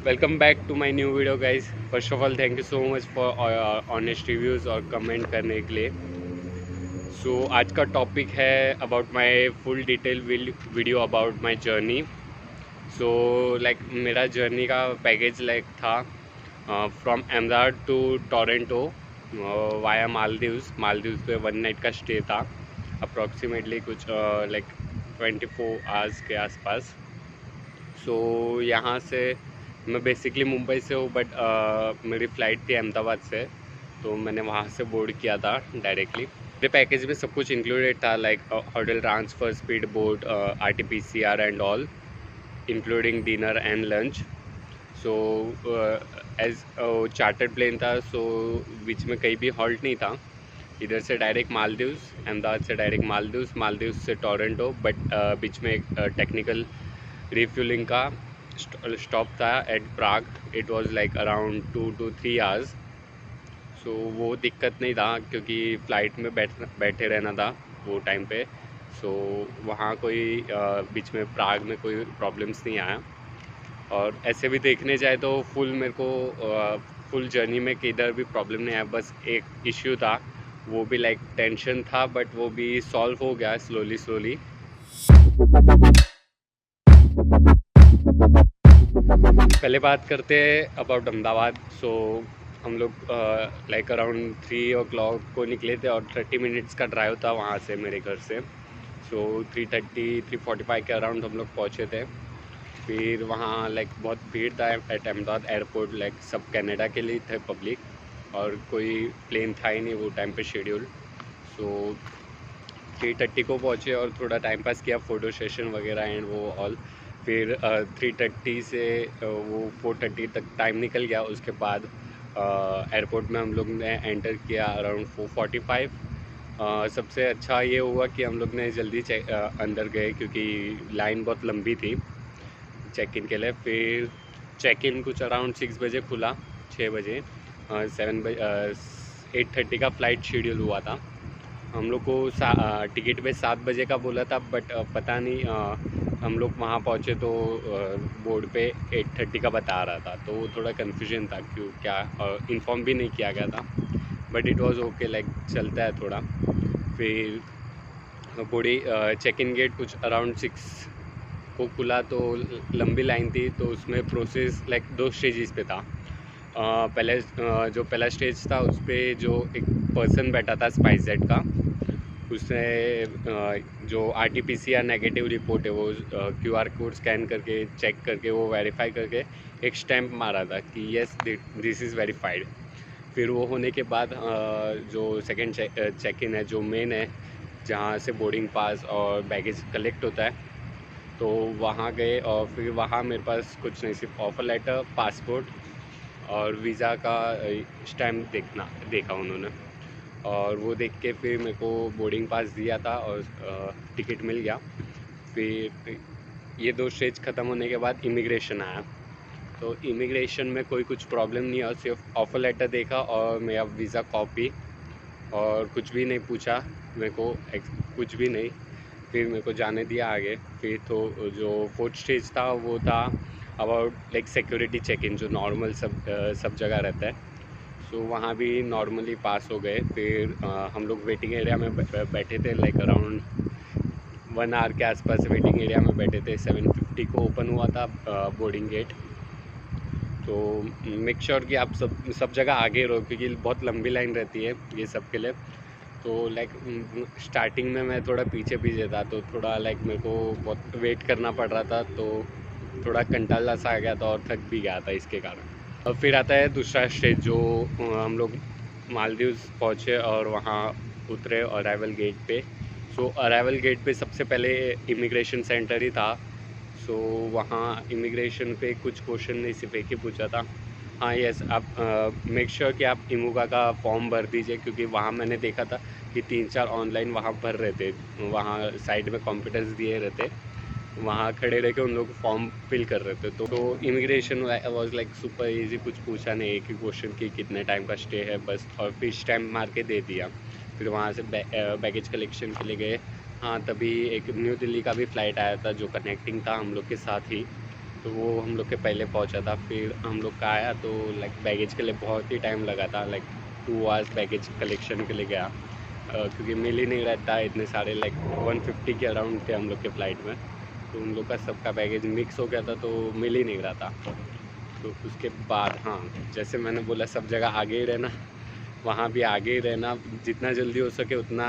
Welcome back to my new video guys. First of all thank you so much for honest reviews और comment करने के लिए। आज का टॉपिक है about my full detail video about my journey. मेरा journey का package था from Ahmedabad to Toronto via Maldives पे 1 नाइट का स्टे था। अप्रॉक्सीमेटली कुछ 24 आवर्स के आसपास। यहाँ से मैं बेसिकली मुंबई से हूँ, बट मेरी फ़्लाइट थी अहमदाबाद से, तो मैंने वहाँ से बोर्ड किया था डायरेक्टली। मेरे पैकेज में सब कुछ इंक्लूडेड था, like hotel transfer, speed boat, RT-PCR and all, including dinner and lunch. As chartered plane था, बीच में कहीं भी हॉल्ट नहीं था। इधर से डायरेक्ट मालदीव्स, अहमदाबाद से डायरेक्ट मालदीव्स से टोरंटो, बट बीच में एक टेक्निकल रिफ्यूलिंग का स्टॉप था at Prague. It was like around 2 to 3 hours. वो दिक्कत नहीं था क्योंकि फ़्लाइट में बैठे रहना था वो टाइम पे। वहाँ कोई बीच में प्राग में कोई प्रॉब्लम्स नहीं आया। और ऐसे भी देखने जाए तो फुल जर्नी में किधर भी प्रॉब्लम नहीं आया। बस एक इश्यू था, वो भी लाइक टेंशन था, बट वो भी सॉल्व हो गया स्लोली। पहले बात करते हैं अबाउट अहमदाबाद। हम लोग लाइक अराउंड 3 o'clock को निकले थे और 30 मिनट्स का ड्राइव था वहाँ से मेरे घर से। 3:45 के अराउंड हम लोग पहुँचे थे। फिर वहाँ लाइक बहुत भीड़ था एट अहमदाबाद एयरपोर्ट। लाइक सब कनाडा के लिए थे पब्लिक, और कोई प्लेन था ही नहीं वो टाइम पे शेड्यूल। 3:30 को पहुँचे और थोड़ा टाइम पास किया, फ़ोटो सेशन वगैरह एंड वो ऑल। फिर 3:30 से वो 4:30 तक टाइम निकल गया। उसके बाद एयरपोर्ट में हम लोग ने एंटर किया अराउंड 4:45। सबसे अच्छा ये हुआ कि हम लोग ने जल्दी अंदर गए क्योंकि लाइन बहुत लंबी थी चेक इन के लिए। फिर चेक इन कुछ अराउंड 6 बजे खुला, 6 बजे। 8:30 का फ़्लाइट शेड्यूल हुआ था। हम लोग को टिकट पे 7 बजे का बोला था, बट पता नहीं हम लोग वहाँ पहुँचे तो बोर्ड पे 8:30 का बता रहा था, तो थोड़ा कन्फ्यूजन था क्यों क्या, इन्फॉर्म भी नहीं किया गया था। But it was okay, like चलता है थोड़ा। फिर बॉडी चेक इन गेट कुछ अराउंड 6 को खुला, तो लंबी लाइन थी। तो उसमें प्रोसेस लाइक 2 स्टेजेस पे था। जो पहला स्टेज था उस पर जो एक पर्सन बैठा था स्पाइसजेट का, उसने जो RT-PCR नेगेटिव रिपोर्ट है वो QR कोड स्कैन करके चेक करके वो वेरीफाई करके एक स्टैम्प मारा था कि येस दिस इज़ वेरीफाइड। फिर वो होने के बाद जो सेकंड चेक इन है, जो मेन है, जहाँ से बोर्डिंग पास और बैगेज कलेक्ट होता है, तो वहाँ गए। और फिर वहाँ मेरे पास कुछ नहीं, सिर्फ ऑफ़र लेटर, पासपोर्ट और वीज़ा का स्टैम्प देखा उन्होंने। और वो देख के फिर मेरे को बोर्डिंग पास दिया था और टिकट मिल गया। फिर ये 2 स्टेज ख़त्म होने के बाद इमिग्रेशन आया। तो इमिग्रेशन में कोई कुछ प्रॉब्लम नहीं है, सिर्फ ऑफ़र लेटर देखा और मेरा वीज़ा कॉपी, और कुछ भी नहीं पूछा मेरे को, कुछ भी नहीं। फिर मेरे को जाने दिया आगे। फिर तो जो 4th स्टेज था वो था about like security check in, जो नॉर्मल सब जगह रहता है। वहाँ भी नॉर्मली पास हो गए। फिर हम लोग वेटिंग एरिया में बैठे थे, लाइक अराउंड 1 आवर के आसपास वेटिंग एरिया में बैठे थे। 7:50 को ओपन हुआ था बोर्डिंग गेट। तो मेक श्योर कि आप सब जगह आगे रहो क्योंकि बहुत लंबी लाइन रहती है ये सब के लिए। तो लाइक स्टार्टिंग में मैं थोड़ा पीछे था, तो थोड़ा लाइक मेरे को बहुत वेट करना पड़ रहा था, तो थोड़ा कंटाला सा आ गया था और थक भी गया था इसके कारण। और फिर आता है दूसरा स्टेज, जो हम लोग मालदीव्स पहुँचे और वहाँ उतरे अराइवल गेट पे। अराइवल गेट पे सबसे पहले इमिग्रेशन सेंटर ही था। वहाँ इमिग्रेशन पे कुछ क्वेश्चन नहीं, सिर्फ एक ही पूछा था, हाँ यस आप मेक श्योर कि आप इमूगा का फॉर्म भर दीजिए, क्योंकि वहाँ मैंने देखा था कि 3-4 ऑनलाइन वहाँ भर रहे थे। वहाँ साइड में कंप्यूटर्स दिए रहते, वहाँ खड़े रह के उन लोग फॉर्म फिल कर रहे थे। तो immigration was like super easy, कुछ पूछा नहीं, एक ही क्वेश्चन कि कितने टाइम का स्टे है बस, और फिर स्टैम्प मार के दे दिया। फिर वहाँ से बैगेज कलेक्शन के लिए गए। हाँ, तभी एक न्यू दिल्ली का भी फ़्लाइट आया था जो कनेक्टिंग था हम लोग के साथ ही। तो वो हम लोग के पहले पहुंचा था। फिर हम लोग का आया तो लाइक बैगेज के लिए बहुत ही टाइम लगा था, लाइक 2 आवर्स बैगेज कलेक्शन के लिए गया, क्योंकि मिल ही नहीं रहता इतने सारे, लाइक 150 के अराउंड थे हम लोग के फ़्लाइट में। तो उन लोग का सबका बैगेज मिक्स हो गया था तो मिल ही नहीं रहा था। तो उसके बाद हाँ, जैसे मैंने बोला सब जगह आगे ही रहना, वहाँ भी आगे ही रहना, जितना जल्दी हो सके उतना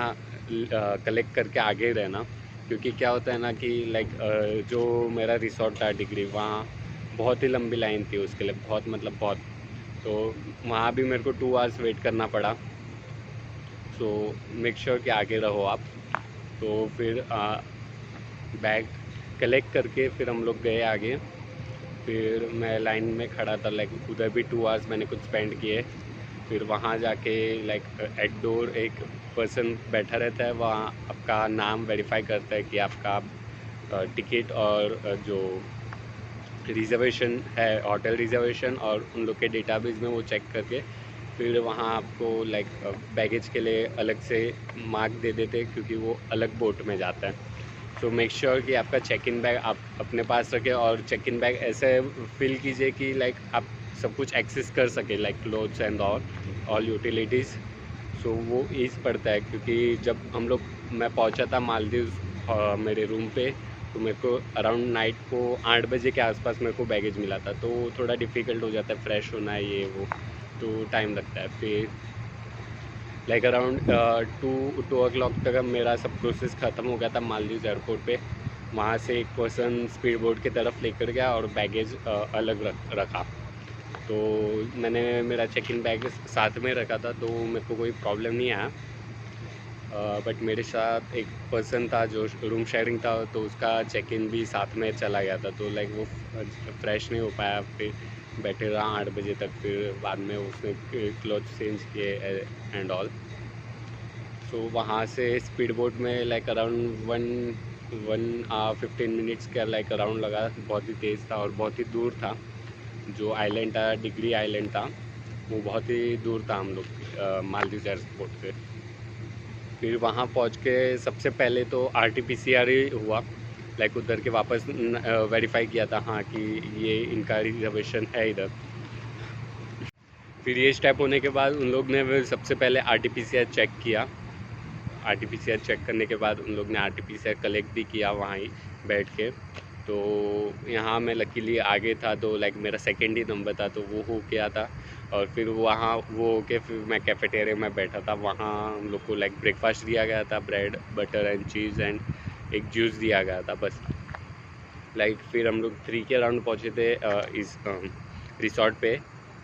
कलेक्ट करके आगे ही रहना। क्योंकि क्या होता है ना कि लाइक जो मेरा रिसॉर्ट था डिग्री, वहाँ बहुत ही लंबी लाइन थी उसके लिए, बहुत मतलब बहुत। तो वहाँ भी मेरे को 2 आवर्स वेट करना पड़ा। सो मेक श्योर कि आगे रहो आप। तो फिर बैग कलेक्ट करके फिर हम लोग गए आगे। फिर मैं लाइन में खड़ा था, लाइक उधर भी 2 आवर्स मैंने कुछ स्पेंड किए। फिर वहाँ जाके लाइक एट डोर एक पर्सन बैठा रहता है, वहाँ आपका नाम वेरीफाई करता है कि आपका टिकट और जो रिज़र्वेशन है, होटल रिज़र्वेशन, और उन लोग के डेटाबेस में वो चेक करके फिर वहाँ आपको लाइक बैगेज के लिए अलग से मार्क दे देते हैं, क्योंकि वो अलग बोट में जाता है। तो मेक श्योर कि आपका चेक इन बैग आप अपने पास रखें, और चेक इन बैग ऐसे फिल कीजिए कि लाइक आप सब कुछ एक्सेस कर सके, like clothes and all utilities. So वो ईज़ पड़ता है, क्योंकि जब हम लोग मैं पहुंचा था मालदीव मेरे रूम पे, तो मेरे को अराउंड नाइट को 8 बजे के आसपास मेरे को बैगेज मिला था। तो थोड़ा डिफ़िकल्ट हो जाता है, फ्रेश होना है ये वो, तो टाइम लगता है। फिर लाइक अराउंड 2 o'clock तक अब मेरा सब प्रोसेस ख़त्म हो गया था मालदीव एयरपोर्ट पे। वहाँ से एक पर्सन स्पीड बोट की तरफ लेकर गया और बैगेज अलग रखा। तो मैंने मेरा चेक इन बैग साथ में रखा था, तो मेरे को कोई प्रॉब्लम नहीं आया। बट मेरे साथ एक पर्सन था जो रूम शेयरिंग था, तो उसका चेक इन भी साथ में चला गया था। तो लाइक वो फ्रेश नहीं हो पाया, फिर बैठे रहा 8 बजे तक। फिर बाद में उसने क्लॉथ चेंज किए एंड ऑल। सो वहाँ से स्पीड बोट में लाइक अराउंड 1 1 15 मिनट्स का लाइक अराउंड लगा। बहुत ही तेज़ था और बहुत ही दूर था। जो आइलैंड था, डिग्री आइलैंड था, वो बहुत ही दूर था हम लोग मालदीव एयरपोर्ट से। फिर वहाँ पहुँच के सबसे पहले तो RT-PCR ही हुआ, लाइक उधर के वापस वेरीफाई किया था हाँ कि ये इनका रिजर्वेशन है इधर। फिर ये स्टेप होने के बाद उन लोग ने सबसे पहले RT-PCR चेक किया। RT-PCR चेक करने के बाद उन लोग ने RT-PCR कलेक्ट भी किया वहाँ ही बैठ के। तो यहाँ मैं लकीली आगे था, तो लाइक मेरा सेकंड ही नंबर था, तो वो हो गया था। और फिर वहाँ वो हो के फिर मैं कैफेटेरिया में बैठा था। वहाँ हम लोग को लाइक ब्रेकफास्ट दिया गया था, bread butter and cheese and एक जूस दिया गया था बस। लाइक फिर हम लोग 3 के अराउंड पहुँचे थे इस रिसॉर्ट पे।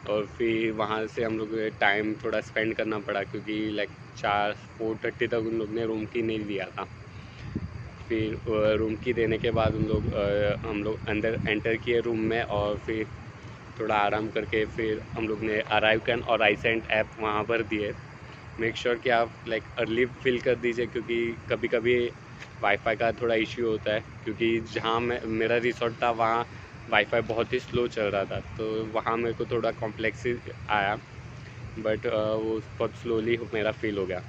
और फिर वहाँ से हम लोग टाइम थोड़ा स्पेंड करना पड़ा, क्योंकि लाइक 4:30 तक उन लोग ने रूम की नहीं दिया था। फिर रूम की देने के बाद हम लोग अंदर एंटर किए रूम में, और फिर थोड़ा आराम करके फिर हम लोग ने अराइव कैन और आईसेंट ऐप वहाँ पर दिए। मेक श्योर कि आप लाइक अर्ली फिल कर दीजिए, क्योंकि कभी कभी वाईफाई का थोड़ा इश्यू होता है। क्योंकि जहाँ मेरा रिसॉर्ट था वहाँ वाईफाई बहुत ही स्लो चल रहा था, तो वहाँ मेरे को थोड़ा कॉम्प्लेक्स आया। बट वो बहुत स्लोली मेरा फिल हो गया।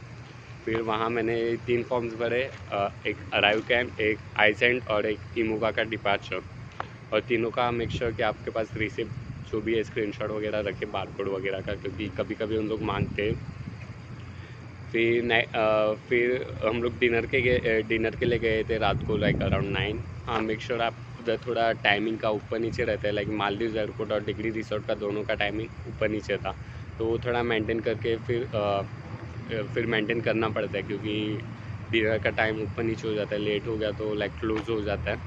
फिर वहाँ मैंने 3 फॉर्म्स भरे, एक अराइव कैन, एक आईसेंट और एक इमोगा का डिपार्चर। और तीनों का मेक श्योर कि आपके पास रिसिप्ट जो भी है स्क्रीनशॉट वगैरह रखे, बारकोड वगैरह का, क्योंकि कभी कभी उन लोग मांगते हैं। फिर हम लोग डिनर के लिए गए थे रात को लाइक अराउंड 9। हाँ, मेक श्योर आप उधर थोड़ा टाइमिंग का ऊपर नीचे रहता है, लाइक मालदीव एयरपोर्ट और डिग्री रिसोर्ट का दोनों का टाइमिंग ऊपर नीचे था। तो वो थोड़ा मेंटेन करके फिर मेंटेन करना पड़ता है, क्योंकि डिनर का टाइम ऊपर नीचे हो जाता है, लेट हो गया तो लाइक क्लोज हो जाता है।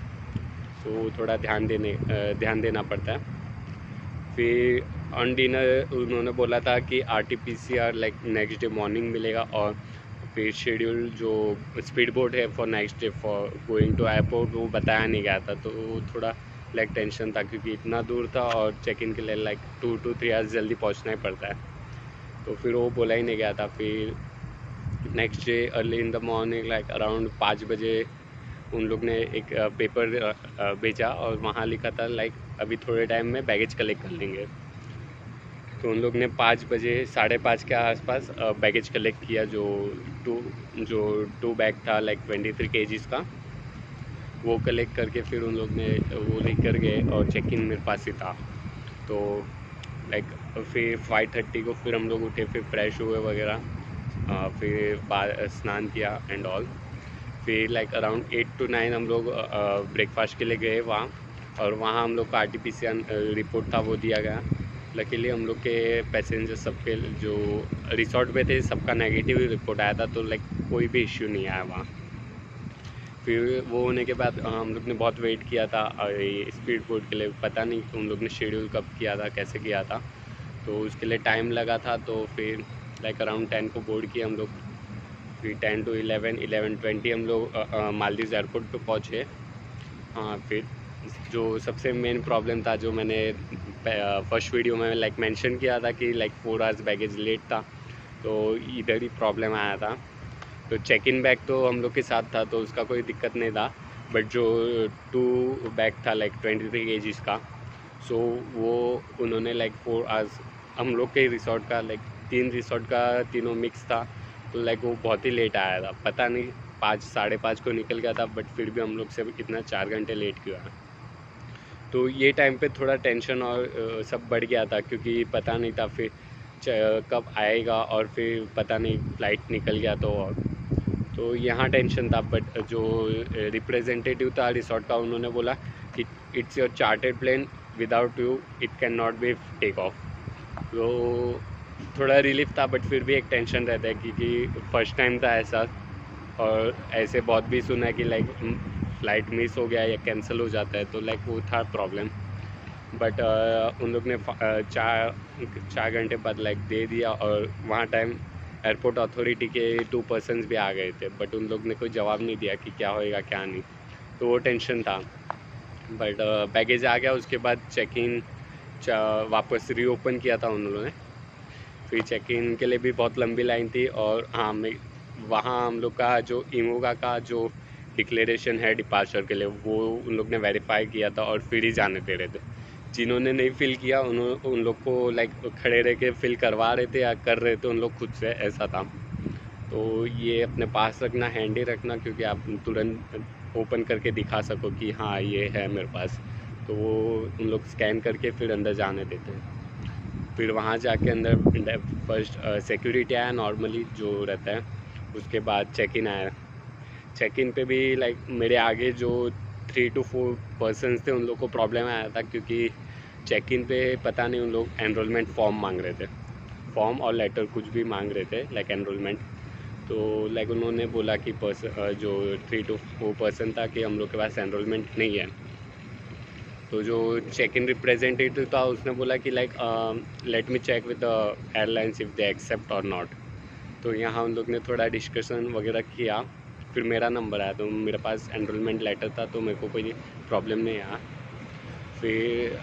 तो थोड़ा ध्यान देना पड़ता है। फिर ऑन डिनर उन्होंने बोला था कि RT-PCR like next day morning मिलेगा। और फिर शेड्यूल जो स्पीड बोट है for next day for going to airport, वो बताया नहीं गया था। तो थोड़ा लाइक टेंशन था, क्योंकि इतना दूर था और चेक इन के लिए लाइक 2 to 3 आवर्स जल्दी पहुंचना ही पड़ता है। तो फिर वो बोला ही नहीं गया था। फिर next day early in the morning like around 5 बजे उन लोग ने एक पेपर भेजा, और वहाँ लिखा था लाइक अभी थोड़े टाइम में बैगेज कलेक्ट कर लेंगे। तो उन लोग ने 5 बजे 5:30 के आसपास बैगेज कलेक्ट किया, जो टू बैग था लाइक 23 kgs का। वो कलेक्ट करके फिर उन लोग ने वो लेकर गए और चेक इन मेरे पास ही था। तो लाइक फिर 5:30 को फिर हम लोग उठे, फिर फ्रेश हुए वगैरह, फिर स्नान किया एंड ऑल। फिर लाइक अराउंड 8 to 9 हम लोग ब्रेकफास्ट के लिए गए वहाँ, और वहाँ हम लोग का RT-PCR रिपोर्ट था वो दिया गया। लकीली हम लोग के पैसेंजर सबके जो रिसोर्ट पे थे सबका नेगेटिव रिपोर्ट आया था, तो लाइक कोई भी इश्यू नहीं आया वहाँ। फिर वो होने के बाद हम लोग ने बहुत वेट किया था ये स्पीड बोट के लिए। पता नहीं उन लोग ने शेड्यूल कब किया था, कैसे किया था, तो उसके लिए टाइम लगा था। तो फिर लाइक अराउंड 10 को बोर्ड किया हम लोग। फिर 10 to 11:20 हम लोग मालदीव एयरपोर्ट पे पहुँचे। हाँ, फिर जो सबसे मेन प्रॉब्लम था, जो मैंने फर्स्ट वीडियो में लाइक मेंशन किया था कि लाइक 4 आवर्स बैगेज लेट था, तो इधर ही प्रॉब्लम आया था। तो चेक इन बैग तो हम लोग के साथ था, तो उसका कोई दिक्कत नहीं था, बट जो 2 बैग था लाइक 23 kgs का, सो वो उन्होंने लाइक 4 आवर्स हम लोग के रिसोर्ट का, लाइक 3 रिसोर्ट का तीनों मिक्स था, तो लाइक वो बहुत ही लेट आया था। पता नहीं 5 साढ़े 5 को निकल गया था, बट फिर भी हम लोग से कितना 4 घंटे लेट किया। तो ये टाइम पे थोड़ा टेंशन और सब बढ़ गया था, क्योंकि पता नहीं था फिर कब आएगा, और फिर पता नहीं फ़्लाइट निकल गया तो यहाँ टेंशन था। बट जो रिप्रेजेंटेटिव था रिसोर्ट का, उन्होंने बोला कि it's your chartered plane, without you it can not be take off. तो थोड़ा रिलीफ था, बट फिर भी एक टेंशन रहता है, क्योंकि फर्स्ट टाइम था ऐसा, और ऐसे बहुत भी सुना है कि लाइक फ़्लाइट मिस हो गया या कैंसिल हो जाता है, तो लाइक वो था प्रॉब्लम। बट उन लोग ने 4 घंटे बाद लाइक दे दिया, और वहाँ टाइम एयरपोर्ट अथॉरिटी के 2 पर्सन्स भी आ गए थे, बट उन लोग ने कोई जवाब नहीं दिया कि क्या होएगा क्या नहीं, तो वो टेंशन था। बट बैगेज आ गया, उसके बाद चेक इन वापस रीओपन किया था उन लोगों ने। फिर चेक इन के लिए भी बहुत लंबी लाइन थी, और हाँ, वहाँ हम लोग का जो इमोगा का जो डिक्लेरेशन है डिपार्चर के लिए, वो उन लोग ने वेरीफाई किया था, और फिर ही जाने दे रहे थे। जिन्होंने नहीं फिल किया उन लोग को लाइक खड़े रह के फिल करवा रहे थे या कर रहे थे उन लोग खुद से, ऐसा था। तो ये अपने पास रखना, हैंडी रखना, क्योंकि आप तुरंत ओपन करके दिखा सको कि हाँ ये है मेरे पास, तो वो उन लोग स्कैन करके फिर अंदर जाने देते हैं। फिर वहाँ जाके अंदर फर्स्ट सिक्योरिटी आया नॉर्मली जो रहता है, उसके बाद चेक इन आया। चेक इन पे भी लाइक मेरे आगे जो 3 to 4 पर्सन्स थे, उन लोग को प्रॉब्लम आया था, क्योंकि चेक इन पे पता नहीं उन लोग एनरोलमेंट फॉर्म मांग रहे थे, फॉर्म और लेटर कुछ भी मांग रहे थे लाइक एनरोलमेंट। तो लाइक उन्होंने बोला कि जो 3 to 4 पर्सन था कि हम लोग के पास एनरोलमेंट नहीं है। तो जो चेक इन रिप्रेजेंटेटिव था उसने बोला कि like let me check with the airlines if they accept or not. तो यहाँ उन लोग ने थोड़ा डिस्कशन वगैरह किया, फिर मेरा नंबर आया, तो मेरे पास एनरोलमेंट लेटर था, तो मेरे को कोई प्रॉब्लम नहीं आया। फिर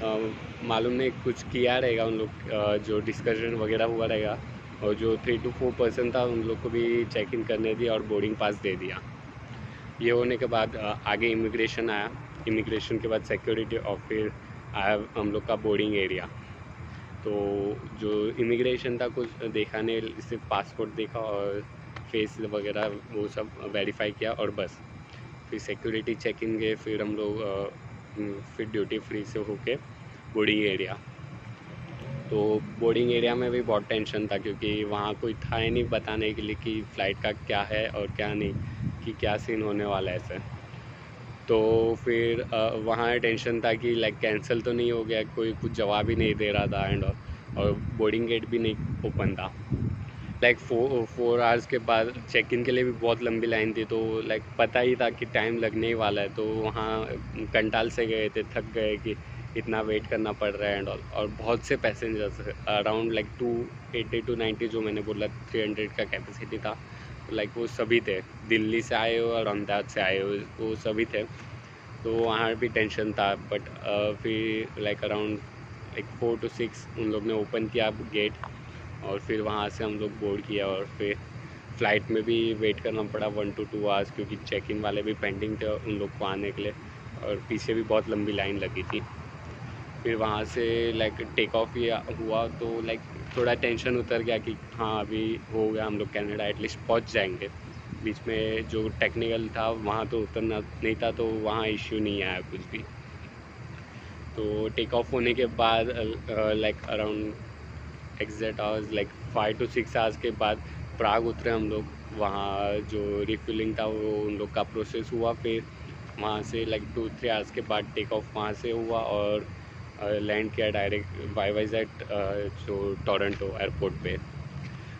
मालूम नहीं कुछ किया रहेगा उन लोग, जो डिस्कशन वगैरह हुआ रहेगा, और जो 3 to 4 पर्सन था उन लोग को भी चेक इन करने दिया और बोर्डिंग पास दे दिया। ये होने के बाद आगे इमिग्रेशन आया, इमिग्रेशन के बाद सिक्योरिटी, और फिर आया हम लोग का बोर्डिंग एरिया। तो जो इमिग्रेशन था कुछ देखा नहीं, सिर्फ पासपोर्ट देखा और फेस वगैरह वो सब वेरीफाई किया, और बस। फिर सिक्योरिटी चेक इन गए, फिर हम लोग फिर ड्यूटी फ्री से होके बोर्डिंग एरिया। तो बोर्डिंग एरिया में भी बहुत टेंशन था, क्योंकि वहाँ कोई था ही नहीं बताने के लिए कि फ़्लाइट का क्या है और क्या नहीं, कि क्या सीन होने वाला है ऐसे। तो फिर वहाँ टेंशन था कि लाइक कैंसिल तो नहीं हो गया, कोई कुछ जवाब ही नहीं दे रहा था एंड और बोर्डिंग गेट भी नहीं ओपन था। लाइक 4 आवर्स के बाद चेक इन के लिए भी बहुत लंबी लाइन थी, तो लाइक पता ही था कि टाइम लगने ही वाला है, तो वहाँ कंटाल से गए थे, थक गए कि इतना वेट करना पड़ रहा है एंड ऑल। और बहुत से पैसेंजर्स अराउंड लाइक 280 to 90 जो मैंने बोला 300 का कैपेसिटी था, तो लाइक वो सभी थे, दिल्ली से आए हो और अहमदाबाद से आए हो, वो सभी थे। तो वहाँ भी टेंशन था, बट फिर लाइक अराउंड 4 to 6 उन लोग ने ओपन किया गेट, और फिर वहाँ से हम लोग बोर्ड किया, और फिर फ़्लाइट में भी वेट करना पड़ा 1 to 2 आवर्स, क्योंकि चेक इन वाले भी पेंडिंग थे उन लोग को आने के लिए, और पीछे भी बहुत लंबी लाइन लगी थी। फिर वहाँ से लाइक टेक ऑफ हुआ, तो लाइक थोड़ा टेंशन उतर गया कि हाँ अभी हो गया, हम लोग कनाडा एटलीस्ट पहुँच जाएंगे बीच में जो टेक्निकल था वहाँ तो उतरना नहीं था, तो वहाँ इश्यू नहीं आया कुछ भी। तो टेक ऑफ होने के बाद like around exact hours like 5 to 6 hours के बाद प्राग उतरे हम लोग। वहाँ जो रिफ्यूलिंग था वो उन लोग का प्रोसेस हुआ, फिर वहाँ से लाइक 2-3 आवर्स के बाद टेक ऑफ वहाँ से हुआ और लैंड किया डायरेक्ट वाईजैक जो टोरंटो एयरपोर्ट पे।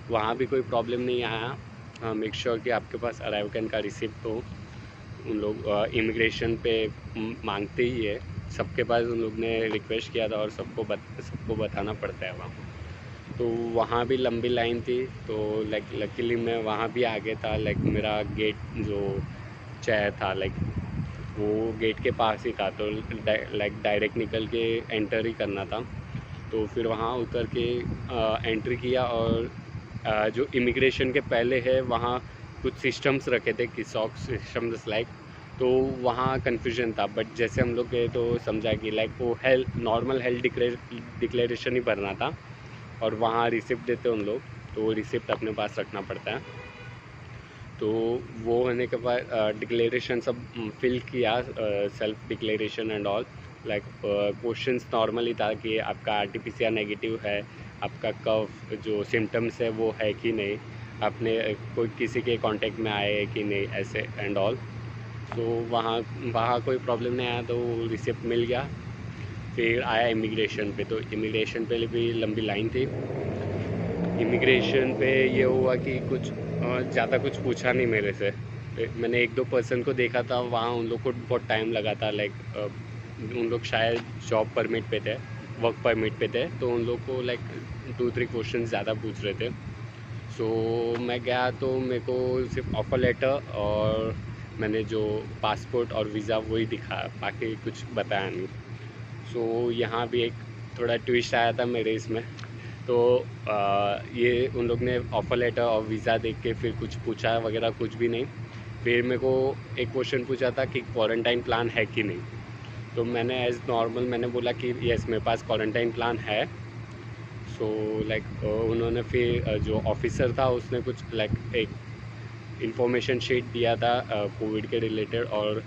वहाँ भी कोई प्रॉब्लम नहीं आया। मेक श्योर कि आपके पास अराइव कैन का रिसिप्ट हो। उन लोग इमिग्रेशन पे मांगते ही है, सबके पास उन लोग ने रिक्वेस्ट किया था और सबको बताना पड़ता है वहाँ। तो वहाँ भी लंबी लाइन थी, तो लाइक लकीली मैं वहाँ भी आ गया था। लाइक मेरा गेट जो चाहे था लाइक वो गेट के पास ही था, तो लाइक डायरेक्ट निकल के एंटर ही करना था। तो फिर वहाँ उतर के एंट्री किया और जो इमिग्रेशन के पहले है वहाँ कुछ सिस्टम्स रखे थे कि सॉक सिस्टम्स लाइक, तो वहाँ कन्फ्यूजन था। बट जैसे हम लोग गए तो समझा कि लाइक वो हेल्थ नॉर्मल हेल्थ डिक्लेरेशन ही भरना था और वहाँ रिसिप्ट देते उन लोग, तो वो रिसिप्ट अपने पास रखना पड़ता है। तो वो होने के बाद डिक्लेरेशन सब फिल किया, self declaration and all. Like questions normally था कि आपका आरटीपीसीआर नेगेटिव है, आपका कफ जो सिम्टम्स है वो है कि नहीं, आपने कोई किसी के कांटेक्ट में आए है कि नहीं, ऐसे एंड ऑल। तो वहाँ कोई प्रॉब्लम नहीं आया, तो रिसिप्ट मिल गया। फिर आया इमिग्रेशन पे, तो इमिग्रेशन पे भी लंबी लाइन थी। इमिग्रेशन पे ये हुआ कि कुछ ज़्यादा कुछ पूछा नहीं मेरे से। मैंने 1-2 पर्सन को देखा था, वहाँ उन लोग को बहुत टाइम लगा था। लाइक उन लोग शायद जॉब परमिट पे थे, वर्क परमिट पे थे, तो उन लोग को लाइक 2-3 क्वेश्चन ज़्यादा पूछ रहे थे। सो मैं गया तो मेरे को सिर्फ ऑफ़र लेटर और मैंने जो पासपोर्ट और वीज़ा वही दिखाया, बाकी कुछ बताया नहीं। सो यहाँ भी एक थोड़ा ट्विस्ट आया था मेरे इसमें। तो ये उन लोग ने ऑफ़र लेटर और वीज़ा देख के फिर कुछ पूछा वगैरह कुछ भी नहीं। फिर मेरे को एक क्वेश्चन पूछा था कि क्वारंटाइन प्लान है कि नहीं। तो मैंने एज़ नॉर्मल मैंने बोला कि यस मेरे पास क्वारंटाइन प्लान है। सो लाइक उन्होंने फिर जो ऑफिसर था उसने कुछ लाइक एक इंफॉर्मेशन शीट दिया था कोविड के रिलेटेड, और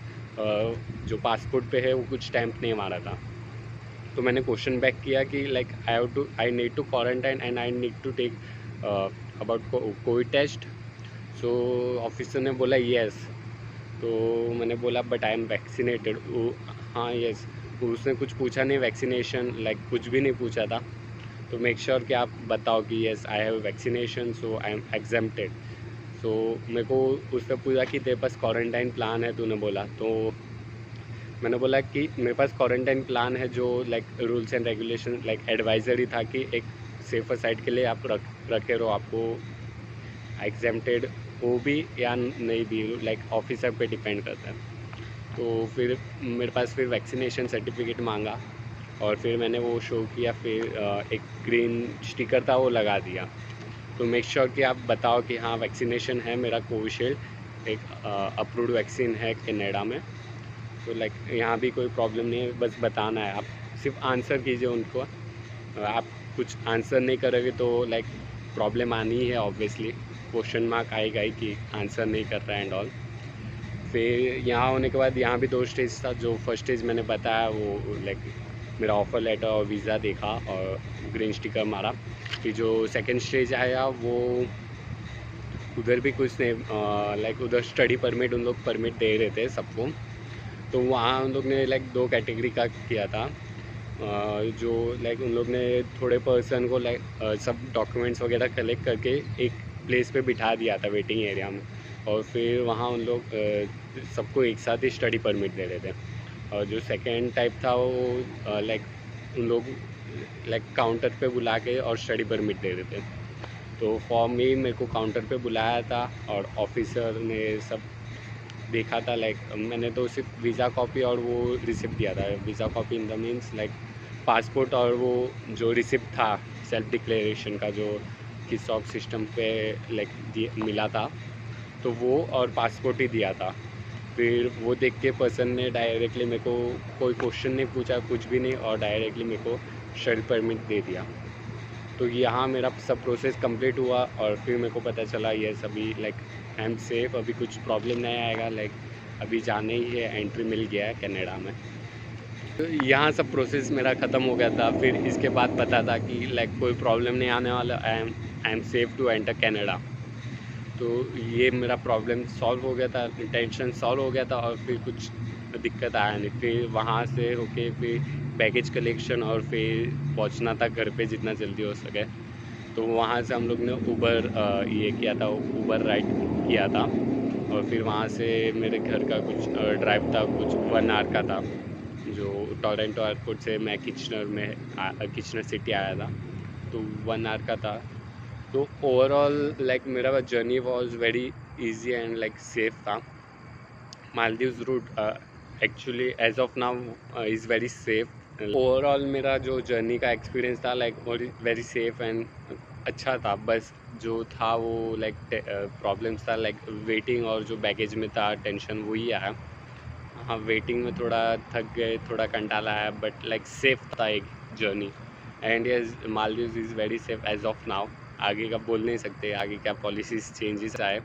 जो पासपोर्ट पे है वो कुछ स्टैम्प नहीं मारा था। तो मैंने क्वेश्चन बैक किया कि like I need to quarantine and I need to take about COVID test. So officer ने बोला येस। तो मैंने बोला बट आई एम वैक्सीनेटेड। हाँ येस। उसने कुछ पूछा नहीं वैक्सीनेशन लाइक कुछ भी नहीं पूछा था। तो मेक श्योर कि आप बताओ कि yes I have vaccination so I am exempted. So मेरे को उसने पूछा कि तेरे पास क्वारंटाइन प्लान है, तूने बोला। तो मैंने बोला कि मेरे पास क्वारंटाइन प्लान है जो like rules and regulation like advisory था कि एक सेफर साइड के लिए आप रखे रहो, आपको एग्जेम्प्टेड हो भी या नहीं भी लाइक ऑफिसर पे डिपेंड करता है। तो फिर मेरे पास फिर वैक्सीनेशन सर्टिफिकेट मांगा और फिर मैंने वो शो किया। फिर एक ग्रीन स्टिकर था वो लगा दिया। तो मेक श्योर कि आप बताओ कि हाँ वैक्सीनेशन है मेरा, कोविशील्ड एक अप्रूव्ड वैक्सीन है कनाडा में। तो लाइक यहाँ भी कोई प्रॉब्लम नहीं है, बस बताना है। आप सिर्फ आंसर कीजिए उनको। आप कुछ आंसर नहीं करोगे तो लाइक प्रॉब्लम आनी है ऑब्वियसली, क्वेश्चन मार्क आएगा ही कि आंसर नहीं कर रहा है एंड ऑल। फिर यहाँ होने के बाद यहाँ भी 2 स्टेज था। जो फर्स्ट स्टेज मैंने बताया वो लाइक मेरा ऑफ़र लेटर और वीज़ा देखा और ग्रीन स्टिकर मारा। फिर जो सेकंड स्टेज आया वो उधर भी कुछ नहीं, लाइक उधर स्टडी परमिट उन लोग परमिट दे रहे थे सबको। तो वहाँ उन लोग ने लाइक 2 कैटेगरी का किया था। जो लाइक उन लोग ने थोड़े पर्सन को लाइक सब डॉक्यूमेंट्स वगैरह कलेक्ट करके एक प्लेस पे बिठा दिया था वेटिंग एरिया में, और फिर वहाँ उन लोग सबको एक साथ ही स्टडी परमिट दे रहे थे। और जो सेकेंड टाइप था वो लाइक उन लोग लाइक काउंटर पे बुला के और स्टडी परमिट दे रहे थे। तो फॉर मी मेरे को काउंटर पे बुलाया था और ऑफिसर ने सब देखा था। लाइक मैंने तो सिर्फ वीज़ा कॉपी और वो रिसिप्ट दिया था। Visa copy in the means like passport और वो जो रिसिप्ट था सेल्फ डिक्लेरेशन का जो किसॉक सिस्टम पे लाइक मिला था, तो वो और पासपोर्ट ही दिया था। फिर वो देख के पर्सन ने डायरेक्टली मेरे को कोई क्वेश्चन नहीं पूछा कुछ भी नहीं, और डायरेक्टली मेरे को स्टडी परमिट दे दिया। तो यहाँ मेरा सब प्रोसेस कंप्लीट हुआ और फिर मेरे को पता चला ये सभी लाइक आई एम सेफ, अभी कुछ प्रॉब्लम नहीं आएगा। लाइक अभी जाने ही है, एंट्री मिल गया है कनाडा में। तो यहाँ सब प्रोसेस मेरा ख़त्म हो गया था। फिर इसके बाद पता था कि लाइक कोई प्रॉब्लम नहीं आने वाला, I am safe to enter Canada. तो ये मेरा प्रॉब्लम सॉल्व हो गया था, टेंशन सॉल्व हो गया था, और फिर कुछ दिक्कत आया नहीं। फिर वहाँ से होके फिर बैगेज कलेक्शन और फिर पहुँचना था घर पे जितना जल्दी हो सके। तो वहाँ से हम लोग ने ऊबर ये किया था, ऊबर राइड किया था। और फिर वहाँ से मेरे घर का कुछ ड्राइव था, कुछ 1 आवर का था, जो टोरंटो एयरपोर्ट से मैं किचनर सिटी आया था, तो 1 आवर का था। तो ओवरऑल लाइक मेरा journey was very easy and like safe था। Maldives route actually as of now is very safe. Overall मेरा जो जर्नी का एक्सपीरियंस था लाइक वेरी सेफ एंड अच्छा था। बस जो था वो लाइक प्रॉब्लम्स था, लाइक वेटिंग और जो बैगेज में था टेंशन, वही आया। हाँ, वेटिंग में थोड़ा थक गए, थोड़ा कंटाला आया, बट लाइक सेफ था एक journey. And yes, Maldives is very safe as of now. आगे का बोल नहीं सकते, आगे क्या पॉलिसीज चेंजेस आए।